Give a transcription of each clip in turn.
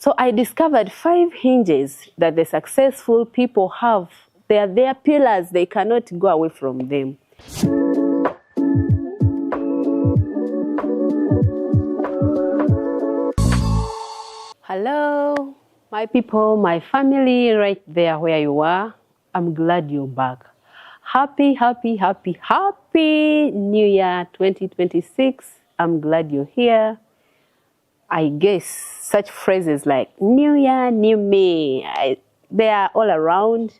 So I discovered 5 hinges that the successful people have. They are their pillars. They cannot go away from them. Hello, my people, my family, right there where you are. I'm glad you're back. Happy New Year 2026. I'm glad you're here. I guess such phrases like New Year, New Me, they are all around.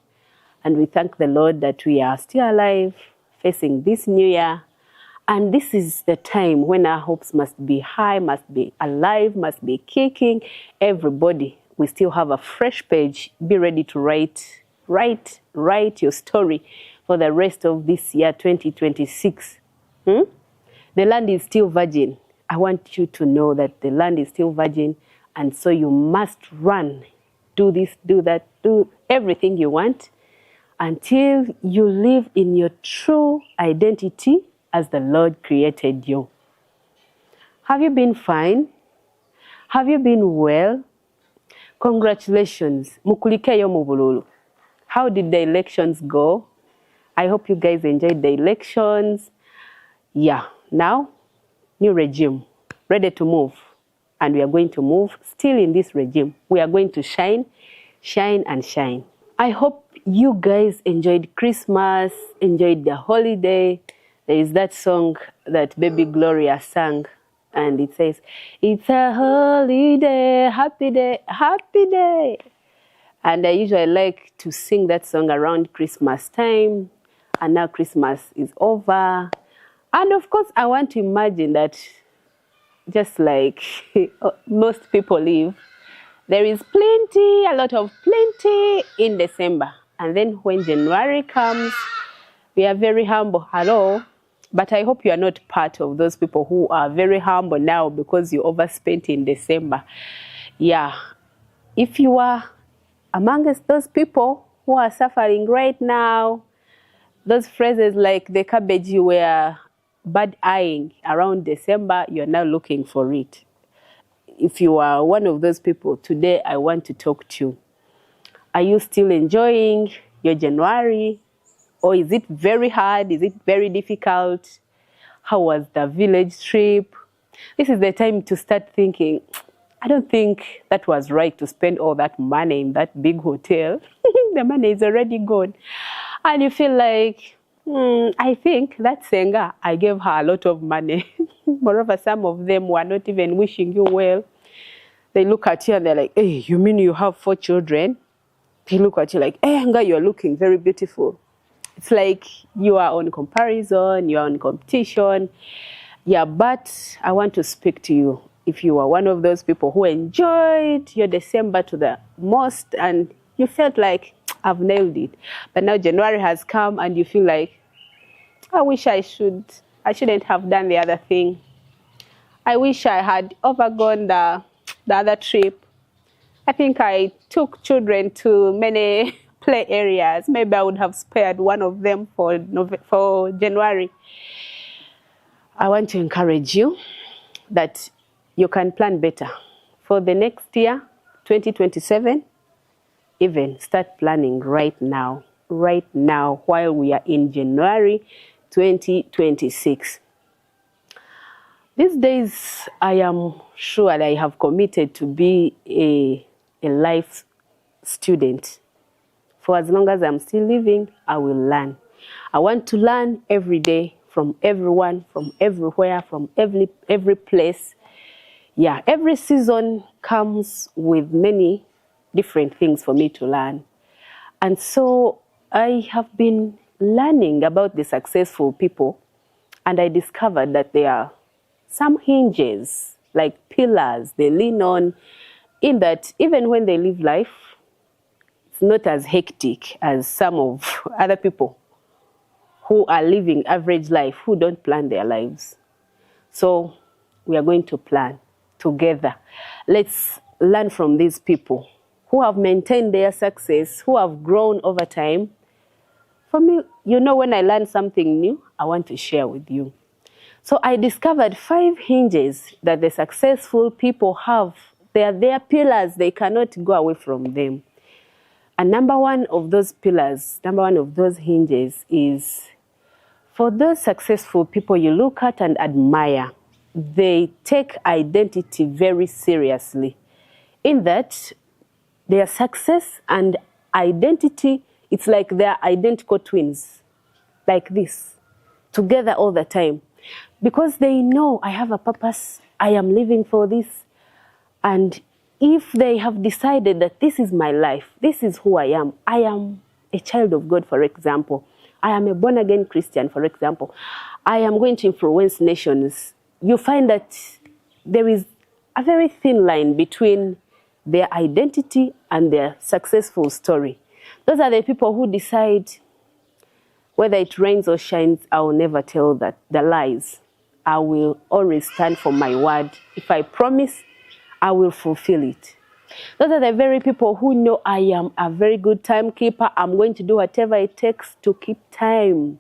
And we thank the Lord that we are still alive, facing this new year. And this is the time when our hopes must be high, must be alive, must be kicking. Everybody, we still have a fresh page. Be ready to write your story for the rest of this year, 2026. The land is still virgin. I want you to know that the land is still virgin, and so you must run. Do this, do that, do everything you want until you live in your true identity as the Lord created you. Have you been fine? Have you been well? Congratulations. Mukulikeyo mubululu. How did the elections go? I hope you guys enjoyed the elections. Yeah, now, new regime, ready to move. And we are going to move still in this regime. We are going to shine, shine and shine. I hope you guys enjoyed Christmas, enjoyed the holiday. There is that song that Baby Gloria sang, and it says, "It's a holiday, happy day, happy day." And I usually like to sing that song around Christmas time. And now Christmas is over. And of course, I want to imagine that just like most people live, there is plenty, a lot of plenty in December. And then when January comes, we are very humble. Hello. But I hope you are not part of those people who are very humble now because you overspent in December. Yeah. If you are amongst those people who are suffering right now, those phrases like the cabbage you were bad eyeing around December, you're now looking for it. If you are one of those people, today I want to talk to you. Are you still enjoying your January? Or is it very hard? Is it very difficult? How was the village trip? This is the time to start thinking, I don't think that was right to spend all that money in that big hotel. The money is already gone. And you feel like, I think that Senga, I gave her a lot of money. Moreover, some of them were not even wishing you well. They look at you and they're like, hey, you mean you have 4 children? They look at you like, hey, Anga, you're looking very beautiful. It's like you are on comparison, you are on competition. Yeah, but I want to speak to you. If you are one of those people who enjoyed your December to the most and you felt like, I've nailed it. But now January has come and you feel like, I wish I shouldn't have done the other thing. I wish I had overgone the other trip. I think I took children to many play areas. Maybe I would have spared one of them for January. I want to encourage you that you can plan better. For the next year, 2027, even start planning right now, while we are in January 2026. These days, I am sure that I have committed to be a life student. For as long as I'm still living, I will learn. I want to learn every day from everyone, from everywhere, from every place. Yeah, every season comes with many different things for me to learn. And so I have been learning about the successful people, and I discovered that there are some hinges, like pillars they lean on, in that even when they live life, it's not as hectic as some of other people who are living average life, who don't plan their lives. So we are going to plan together. Let's learn from these people who have maintained their success, who have grown over time. For me, you know, when I learn something new, I want to share with you. So I discovered 5 hinges that the successful people have. They are their pillars. They cannot go away from them. And number one of those pillars, number one of those hinges is for those successful people you look at and admire. They take identity very seriously. In that, their success and identity, it's like they're identical twins, like this, together all the time. Because they know I have a purpose, I am living for this. And if they have decided that this is my life, this is who I am a child of God, for example. I am a born-again Christian, for example. I am going to influence nations. You find that there is a very thin line between their identity and their successful story. Those are the people who decide whether it rains or shines, I will never tell the lies. I will always stand for my word. If I promise, I will fulfill it. Those are the very people who know I am a very good timekeeper. I'm going to do whatever it takes to keep time.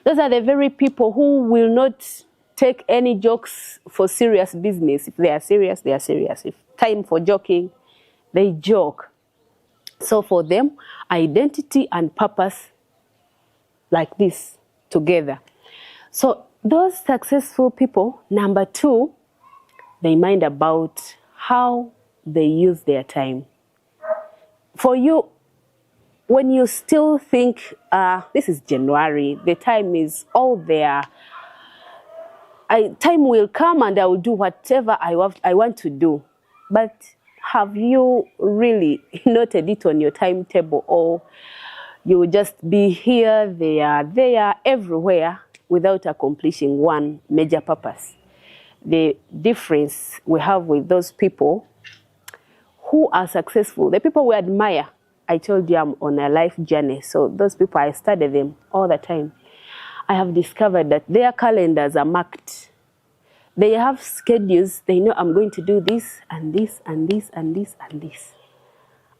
Those are the very people who will not take any jokes for serious business. If they are serious, they are serious. If time for joking, they joke. So for them, identity and purpose like this together. So those successful people, number two, they mind about how they use their time. For you, when you still think, this is January, the time is all there, time will come and I will do whatever I want to do. But have you really noted it on your timetable, or you will just be here, there, everywhere without accomplishing one major purpose? The difference we have with those people who are successful, the people we admire, I told you I'm on a life journey, so those people, I study them all the time. I have discovered that their calendars are marked. They have schedules. They know I'm going to do this and this and this and this and this.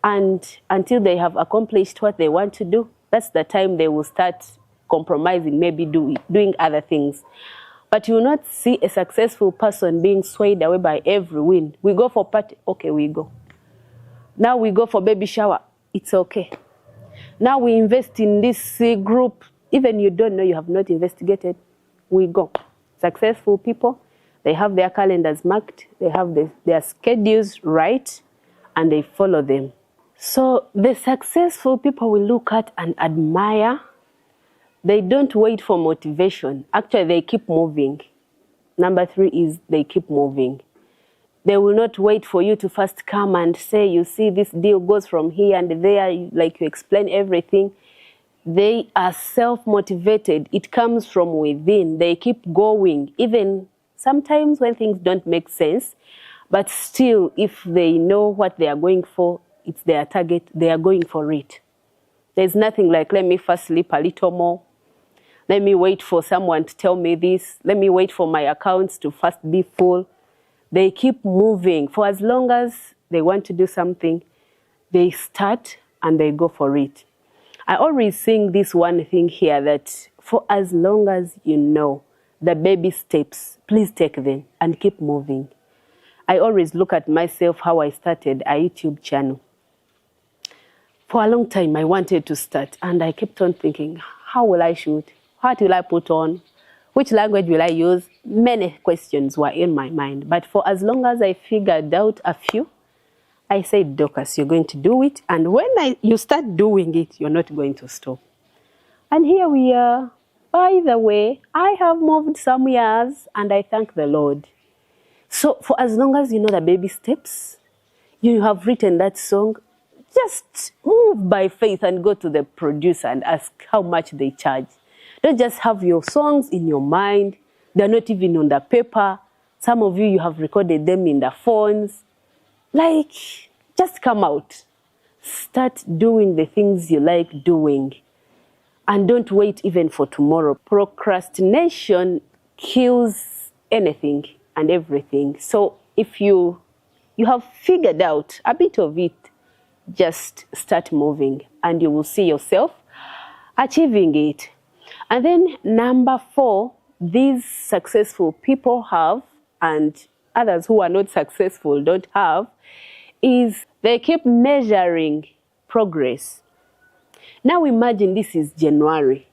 And until they have accomplished what they want to do, that's the time they will start compromising, maybe doing other things. But you will not see a successful person being swayed away by every wind. We go for party, okay, we go. Now we go for baby shower, it's okay. Now we invest in this group, even you don't know, you have not investigated, we go. Successful people, they have their calendars marked, they have their schedules right, and they follow them. So the successful people we look at and admire, they don't wait for motivation. Actually, they keep moving. Number three is they keep moving. They will not wait for you to first come and say, you see, this deal goes from here and there, like you explain everything. They are self-motivated. It comes from within. They keep going, even sometimes when things don't make sense. But still, if they know what they are going for, it's their target, they are going for it. There's nothing like, let me first sleep a little more. Let me wait for someone to tell me this. Let me wait for my accounts to first be full. They keep moving. For as long as they want to do something, they start and they go for it. I always sing this one thing here, that for as long as you know the baby steps, please take them and keep moving. I always look at myself, how I started a YouTube channel. For a long time, I wanted to start, and I kept on thinking, how will I shoot? What will I put on? Which language will I use? Many questions were in my mind. But for as long as I figured out a few, I said, Dorcas, you're going to do it. And when you start doing it, you're not going to stop. And here we are. By the way, I have moved some years, and I thank the Lord. So for as long as you know the baby steps, you have written that song, just move by faith and go to the producer and ask how much they charge. Don't just have your songs in your mind. They're not even on the paper. Some of you have recorded them in the phones. Like, just come out. Start doing the things you like doing. And don't wait even for tomorrow. Procrastination kills anything and everything. So if you have figured out a bit of it, just start moving and you will see yourself achieving it. And then number four, these successful people have, and others who are not successful don't have is they keep measuring progress. Now imagine this is January.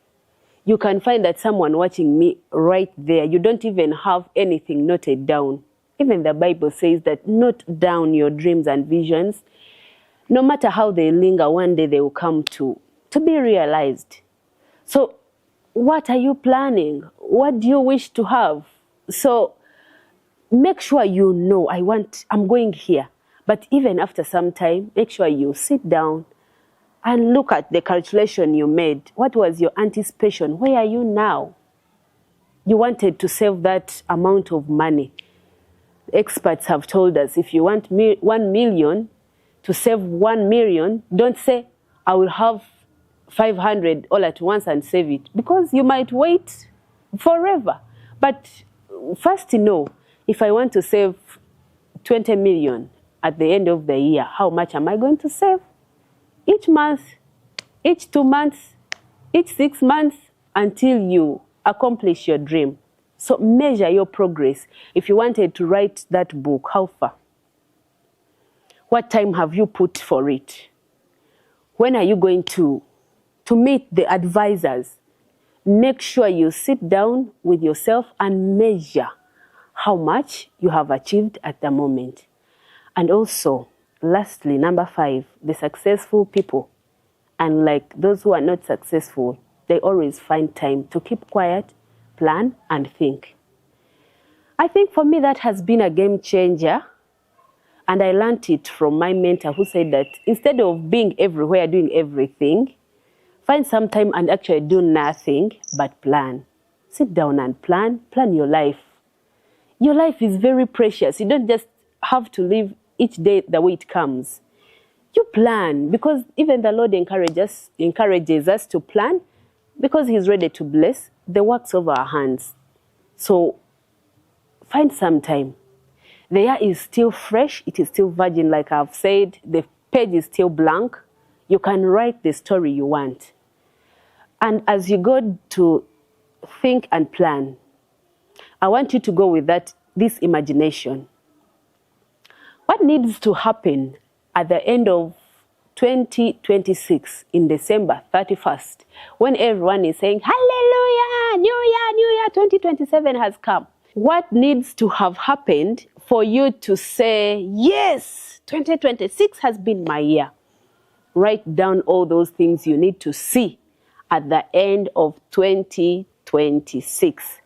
You can find that someone watching me right there, you don't even have anything noted down. Even the Bible says that note down your dreams and visions. No matter how they linger, one day they will come to be realized. So what are you planning? What do you wish to have? So make sure you know, I'm going here. But even after some time, make sure you sit down and look at the calculation you made. What was your anticipation? Where are you now? You wanted to save that amount of money. Experts have told us if you want 1 million to save 1 million, don't say, I will have 500 all at once and save it, because you might wait forever. But first, know, if I want to save 20 million at the end of the year, how much am I going to save? Each month, each 2 months, each 6 months, until you accomplish your dream. So measure your progress. If you wanted to write that book, how far? What time have you put for it? When are you going to meet the advisors? Make sure you sit down with yourself and measure how much you have achieved at the moment. And also, lastly, number 5, the successful people, unlike those who are not successful, they always find time to keep quiet, plan, and think. I think for me that has been a game changer. And I learned it from my mentor, who said that instead of being everywhere doing everything, find some time and actually do nothing but plan. Sit down and plan your life. Your life is very precious. You don't just have to live each day the way it comes. You plan, because even the Lord encourages us to plan, because He's ready to bless the works of our hands. So find some time. The year is still fresh. It is still virgin, like I've said. The page is still blank. You can write the story you want. And as you go to think and plan, I want you to go with this imagination. What needs to happen at the end of 2026 in December 31st, when everyone is saying, Hallelujah, New Year 2027 has come? What needs to have happened for you to say, yes, 2026 has been my year? Write down all those things you need to see at the end of 2026.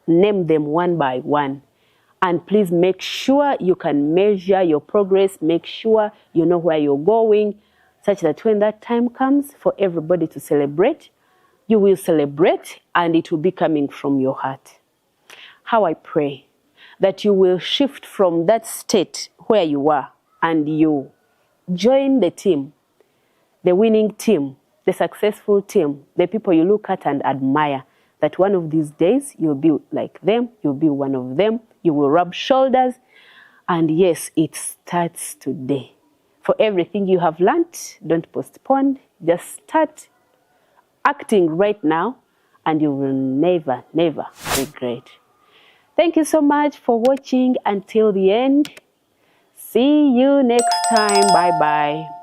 Name them one by one. And please make sure you can measure your progress. Make sure you know where you're going, such that when that time comes for everybody to celebrate, you will celebrate and it will be coming from your heart. How I pray that you will shift from that state where you are and you join the team, the winning team, the successful team, the people you look at and admire, that one of these days you'll be like them, you'll be one of them, you will rub shoulders, and yes, it starts today. For everything you have learned, don't postpone, just start acting right now, and you will never, never regret. Thank you so much for watching until the end. See you next time. Bye-bye.